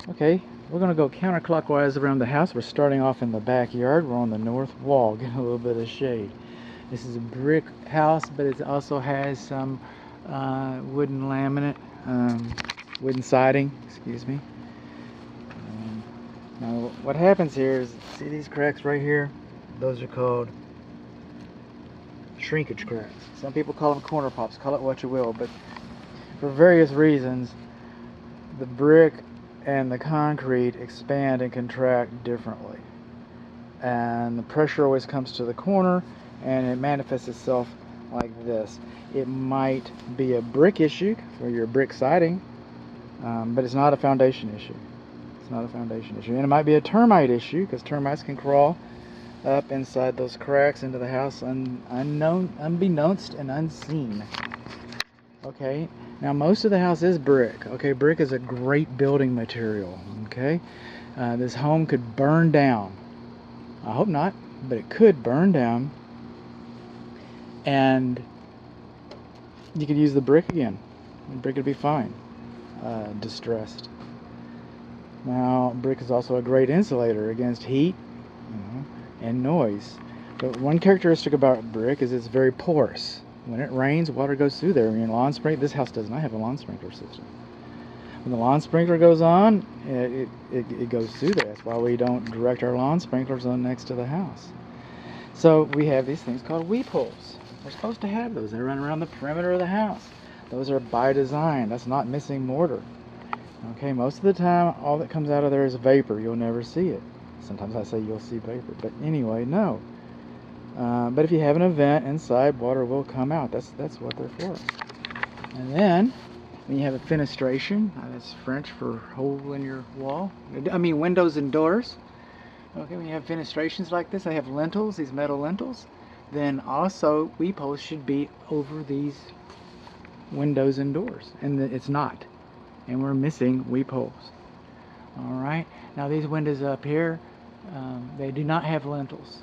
Okay, we're going to go counterclockwise around the house. We're starting off in the backyard. We're on the north wall, getting a little bit of shade. This is a brick house, but it also has some wooden laminate, wooden siding, excuse me. Now what happens here is, see these cracks right here? Those are called shrinkage cracks. Some people call them corner pops, call it what you will, but for various reasons, the brick and the concrete expand and contract differently. And the pressure always comes to the corner, and it manifests itself like this. It might be a brick issue for your brick siding, but it's not a foundation issue. It's not a foundation issue. And it might be a termite issue, because termites can crawl up inside those cracks into the house unbeknownst and unseen. Okay, now most of the house is brick. Okay, brick is a great building material. Okay, this home could burn down. I hope not, but it could burn down, and you could use the brick again. The brick would be fine, distressed. Now, brick is also a great insulator against heat, and noise. But one characteristic about brick is it's very porous. When it rains, water goes through there. Lawn sprinkler. This house does not have a lawn sprinkler system. When the lawn sprinkler goes on, it goes through there. That's why we don't direct our lawn sprinklers on next to the house. So we have these things called weep holes. We're supposed to have those. They run around the perimeter of the house. Those are by design. That's not missing mortar. Okay, most of the time, all that comes out of there is vapor. You'll never see it. Sometimes I say you'll see vapor, but anyway, no. But if you have an event inside, water will come out. That's what they're for. And then, when you have a fenestration, that's French for hole in your wall. I mean windows and doors. Okay, when you have fenestrations like this, I have lintels, these metal lintels. Then also, weep holes should be over these windows and doors, and it's not. And we're missing weep holes. All right. Now these windows up here, they do not have lintels,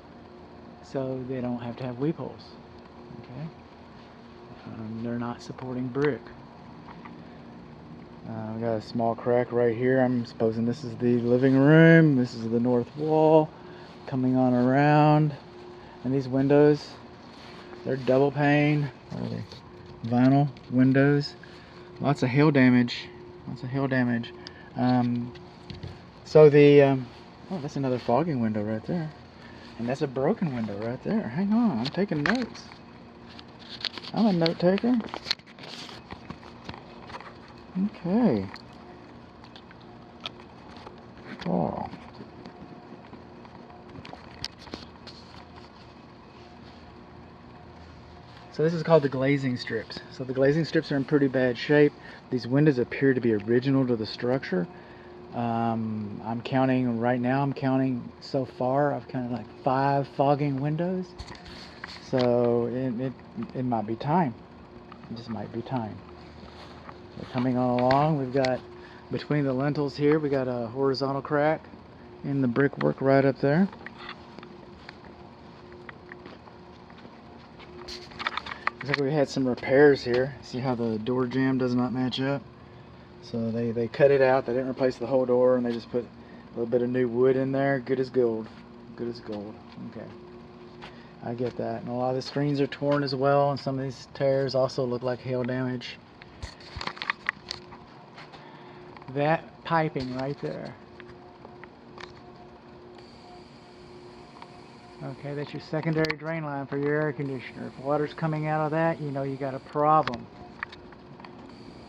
so they don't have to have weep holes. Okay. They're not supporting brick. We got a small crack right here. I'm supposing this is the living room. This is the north wall coming on around. And these windows, they're double pane. What are they? Vinyl windows. Lots of hail damage. Lots of hail damage. So the, oh, that's another fogging window right there. And that's a broken window right there. Hang on, I'm taking notes. I'm a note taker. Okay. Oh. So this is called the glazing strips. So the glazing strips are in pretty bad shape. These windows appear to be original to the structure. I'm counting right now. I'm counting so far. I've counted like 5 fogging windows. So it might be time. It just might be time. So coming on along, we've got between the lintels here, we got a horizontal crack in the brickwork right up there. Looks like we had some repairs here. See how the door jamb does not match up? So they cut it out. They didn't replace the whole door, and they just put a little bit of new wood in there. Good as gold. Good as gold. Okay. I get that. And a lot of the screens are torn as well, and some of these tears also look like hail damage. That piping right there. Okay, that's your secondary drain line for your air conditioner. If water's coming out of that, you know you got a problem.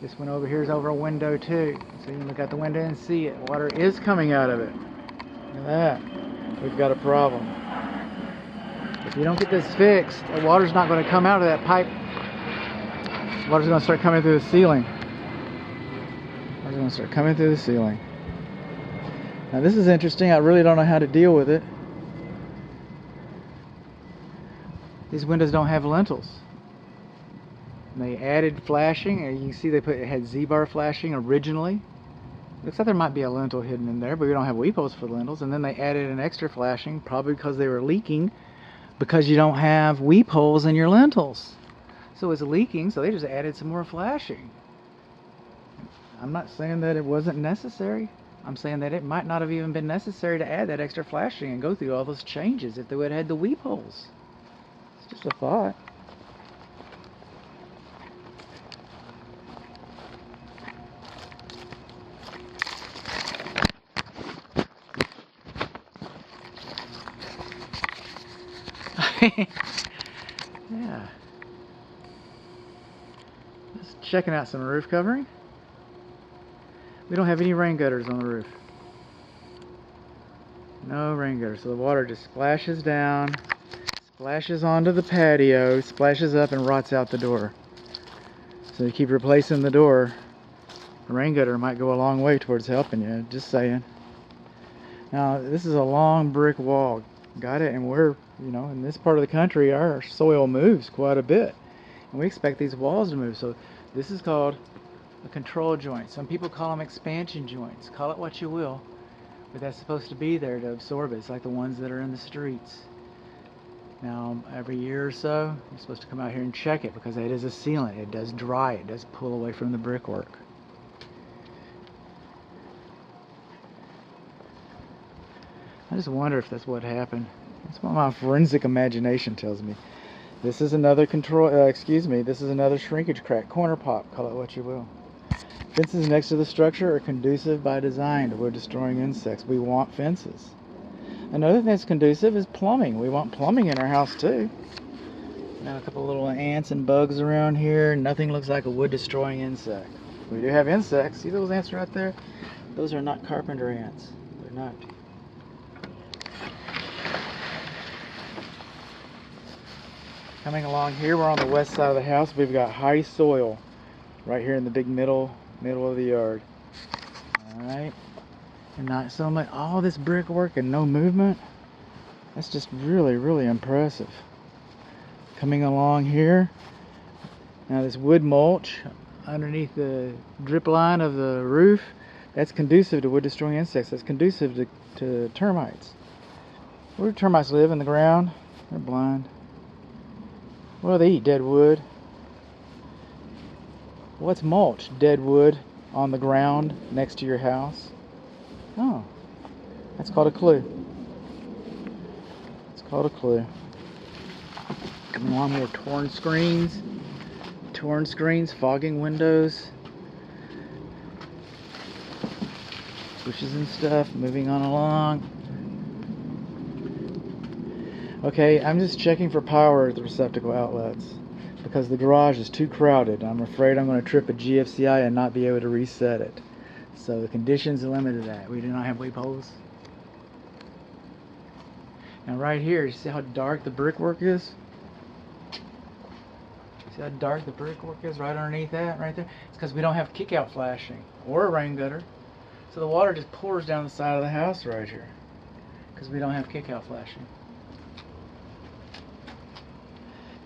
This one over here is over a window too. So you can look out the window and see it. Water is coming out of it. Look at that. We've got a problem. If you don't get this fixed, the water's not going to come out of that pipe. Water's going to start coming through the ceiling. Water's going to start coming through the ceiling. Now this is interesting. I really don't know how to deal with it. These windows don't have lintels. And they added flashing, and you can see it had Z-bar flashing originally. Looks like there might be a lintel hidden in there, but we don't have weep holes for the lintels. And then they added an extra flashing, probably because they were leaking, because you don't have weep holes in your lintels. So it's leaking, so they just added some more flashing. I'm not saying that it wasn't necessary. I'm saying that it might not have even been necessary to add that extra flashing and go through all those changes if they would have had the weep holes. It's just a thought. Yeah. Just checking out some roof covering. We don't have any rain gutters on the roof. No rain gutters. So the water just splashes down, splashes onto the patio, splashes up and rots out the door. So you keep replacing the door. A rain gutter might go a long way towards helping you, just saying. Now, this is a long brick wall. Got it? And we're, in this part of the country, our soil moves quite a bit. And we expect these walls to move. So this is called a control joint. Some people call them expansion joints. Call it what you will. But that's supposed to be there to absorb it. It's like the ones that are in the streets. Now, every year or so, you're supposed to come out here and check it because it is a sealant. It does dry. It does pull away from the brickwork. I just wonder if that's what happened. That's what my forensic imagination tells me. This is another this is another shrinkage crack, corner pop, call it what you will. Fences next to the structure are conducive by design to wood destroying insects. We want fences. Another thing that's conducive is plumbing. We want plumbing in our house too. Got a couple little ants and bugs around here. Nothing looks like a wood destroying insect. We do have insects. See those ants right there? Those are not carpenter ants. They're not. Coming along here, we're on the west side of the house. We've got high soil right here in the big middle of the yard. All right, and not so much all this brickwork and no movement. That's just really, really impressive. Coming along here, now this wood mulch underneath the drip line of the roof, that's conducive to wood destroying insects. That's conducive to termites. Where do termites live? In the ground? They're blind. Well, they eat dead wood. What's mulch? Dead wood on the ground next to your house. Oh, that's called a clue. It's called a clue. Coming along here, torn screens, fogging windows, bushes and stuff. Moving on along. Okay, I'm just checking for power at the receptacle outlets because the garage is too crowded. I'm afraid I'm going to trip a GFCI and not be able to reset it. So the conditions are limited to that. We do not have weep holes. Now right here, you see how dark the brickwork is? See how dark the brickwork is right underneath that, right there? It's because we don't have kick-out flashing or a rain gutter. So the water just pours down the side of the house right here because we don't have kick-out flashing.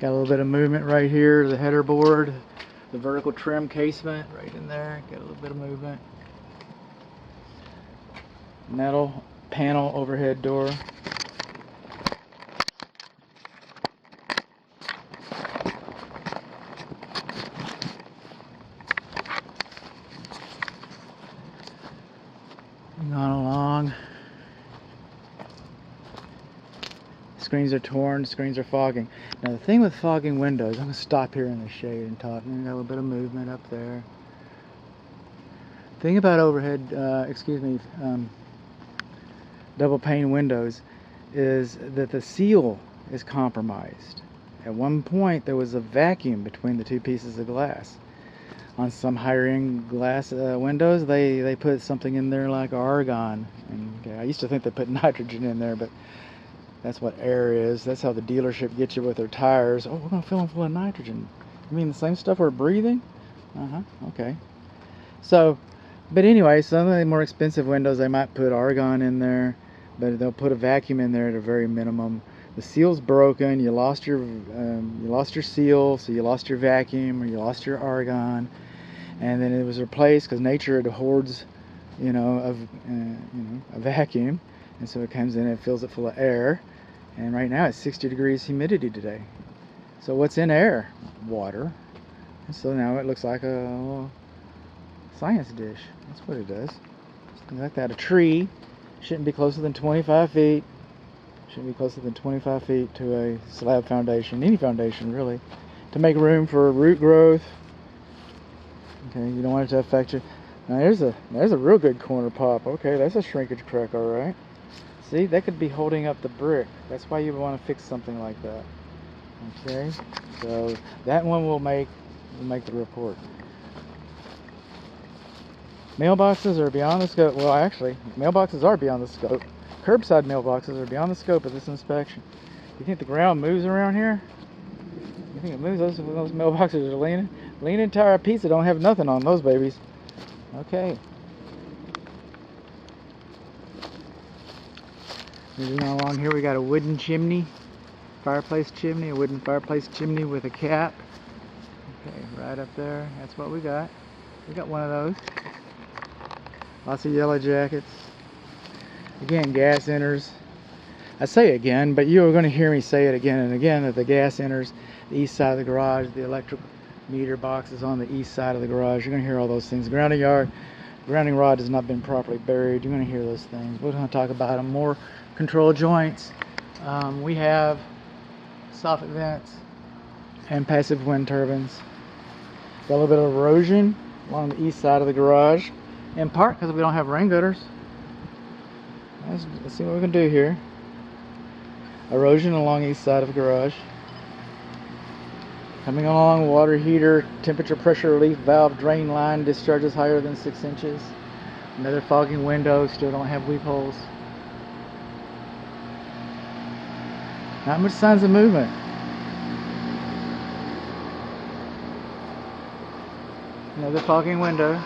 Got a little bit of movement right here, the header board, the vertical trim casement right in there. Got a little bit of movement. Metal panel overhead door. Going along. Screens are torn, screens are fogging. Now the thing with fogging windows, I'm going to stop here in the shade and talk. Got a little bit of movement up there. Thing about overhead, double pane windows is that the seal is compromised. At one point there was a vacuum between the two pieces of glass. On some higher end glass windows, they put something in there like argon. And okay, I used to think they put nitrogen in there, but that's what air is. That's how the dealership gets you with their tires. Oh, we're going to fill them full of nitrogen. You mean the same stuff we're breathing? Okay. So, but anyway, some of the more expensive windows, they might put argon in there, but they'll put a vacuum in there at a very minimum. The seal's broken. You lost your seal, so you lost your vacuum or you lost your argon, and then it was replaced because nature hoards, a vacuum, and so it comes in and fills it full of air. And right now it's 60 degrees humidity today. So what's in air? Water. And so now it looks like a science dish. That's what it does. something like that. A tree shouldn't be closer than 25 feet. Shouldn't be closer than 25 feet to a slab foundation, any foundation really, to make room for root growth. Okay, you don't want it to affect you. Now there's a real good corner pop. Okay, that's a shrinkage crack, all right. See, that could be holding up the brick. That's why you want to fix something like that. Okay, so that one will make the report. Mailboxes are beyond the scope. Well, actually, mailboxes are beyond the scope. Curbside mailboxes are beyond the scope of this inspection. You think the ground moves around here? You think it moves? Those mailboxes are leaning. Leaning Tower Pizza don't have nothing on those babies. Okay. Moving along here, we got a wooden chimney, fireplace chimney, a wooden fireplace chimney with a cap. Okay, right up there. That's what we got. We got one of those. Lots of yellow jackets. Again, gas enters. I say again, but you're going to hear me say it again and again, that the gas enters the east side of the garage. The electric meter box is on the east side of the garage. You're going to hear all those things. Grounding rod has not been properly buried. You're going to hear those things. We're going to talk about them more. Control joints. We have soffit vents and passive wind turbines. Got a little bit of erosion along the east side of the garage, in part because we don't have rain gutters. Let's see what we can do here. Erosion along the east side of the garage. Coming along, water heater, temperature pressure relief valve, drain line discharges higher than 6 inches. Another fogging window, still don't have weep holes. Not much signs of movement. Another fogging window.